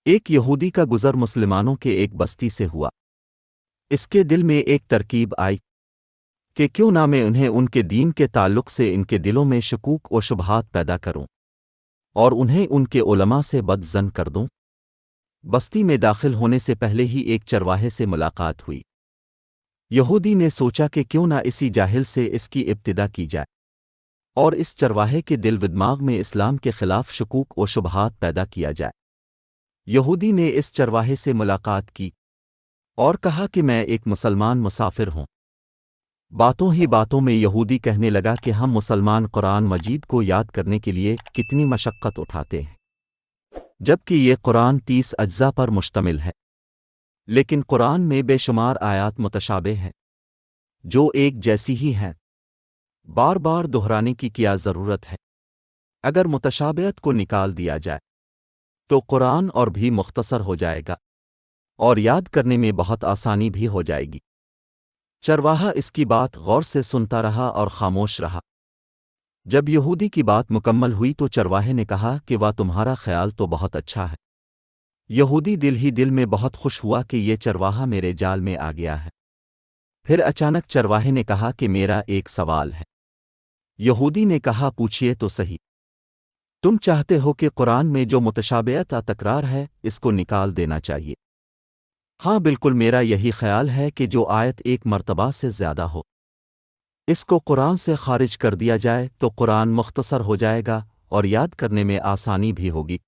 ایک یہودی کا گزر مسلمانوں کے ایک بستی سے ہوا۔ اس کے دل میں ایک ترکیب آئی کہ کیوں نہ میں انہیں ان کے دین کے تعلق سے ان کے دلوں میں شکوک و شبہات پیدا کروں اور انہیں ان کے علماء سے بد ظن کر دوں۔ بستی میں داخل ہونے سے پہلے ہی ایک چرواہے سے ملاقات ہوئی۔ یہودی نے سوچا کہ کیوں نہ اسی جاہل سے اس کی ابتدا کی جائے اور اس چرواہے کے دل و دماغ میں اسلام کے خلاف شکوک و شبہات پیدا کیا جائے۔ یہودی نے اس چرواہے سے ملاقات کی اور کہا کہ میں ایک مسلمان مسافر ہوں۔ باتوں ہی باتوں میں یہودی کہنے لگا کہ ہم مسلمان قرآن مجید کو یاد کرنے کے لیے کتنی مشقت اٹھاتے ہیں، جبکہ یہ قرآن 30 اجزاء پر مشتمل ہے، لیکن قرآن میں بے شمار آیات متشابہ ہیں جو ایک جیسی ہی ہیں۔ بار بار دہرانے کی کیا ضرورت ہے؟ اگر متشابہت کو نکال دیا جائے تو قرآن اور بھی مختصر ہو جائے گا اور یاد کرنے میں بہت آسانی بھی ہو جائے گی۔ چرواہا اس کی بات غور سے سنتا رہا اور خاموش رہا۔ جب یہودی کی بات مکمل ہوئی تو چرواہے نے کہا کہ واہ، تمہارا خیال تو بہت اچھا ہے۔ یہودی دل ہی دل میں بہت خوش ہوا کہ یہ چرواہا میرے جال میں آ گیا ہے۔ پھر اچانک چرواہے نے کہا کہ میرا ایک سوال ہے۔ یہودی نے کہا پوچھئے تو صحیح، تم چاہتے ہو کہ قرآن میں جو متشابہت تکرار ہے اس کو نکال دینا چاہیے؟ ہاں بالکل، میرا یہی خیال ہے کہ جو آیت ایک مرتبہ سے زیادہ ہو اس کو قرآن سے خارج کر دیا جائے تو قرآن مختصر ہو جائے گا اور یاد کرنے میں آسانی بھی ہوگی۔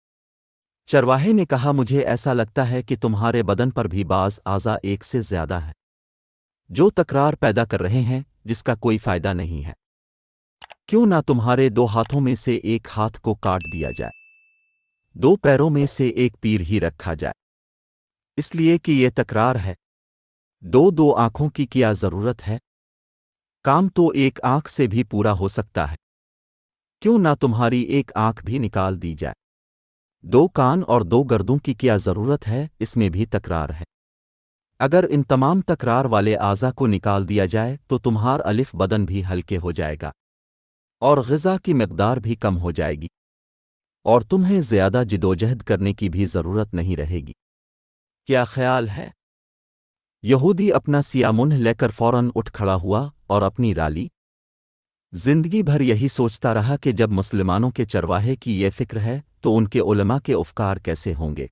چرواہے نے کہا مجھے ایسا لگتا ہے کہ تمہارے بدن پر بھی بعض اعضاء ایک سے زیادہ ہیں جو تکرار پیدا کر رہے ہیں جس کا کوئی فائدہ نہیں ہے۔ کیوں نہ تمہارے 2 ہاتھوں میں سے ایک ہاتھ کو کاٹ دیا جائے، 2 پیروں میں سے ایک پیر ہی رکھا جائے، اس لیے کہ یہ تکرار ہے۔ 2 آنکھوں کی کیا ضرورت ہے؟ کام تو ایک آنکھ سے بھی پورا ہو سکتا ہے۔ کیوں نہ تمہاری ایک آنکھ بھی نکال دی جائے؟ 2 کان اور 2 گردوں کی کیا ضرورت ہے؟ اس میں بھی تکرار ہے۔ اگر ان تمام تکرار والے اعضاء کو نکال دیا جائے تو تمہار الف بدن بھی ہلکے ہو جائے گا اور غذا کی مقدار بھی کم ہو جائے گی اور تمہیں زیادہ جدوجہد کرنے کی بھی ضرورت نہیں رہے گی۔ کیا خیال ہے؟ یہودی اپنا سیاہ منہ لے کر فوراً اٹھ کھڑا ہوا اور اپنی رالی زندگی بھر یہی سوچتا رہا کہ جب مسلمانوں کے چرواہے کی یہ فکر ہے تو ان کے علماء کے افکار کیسے ہوں گے۔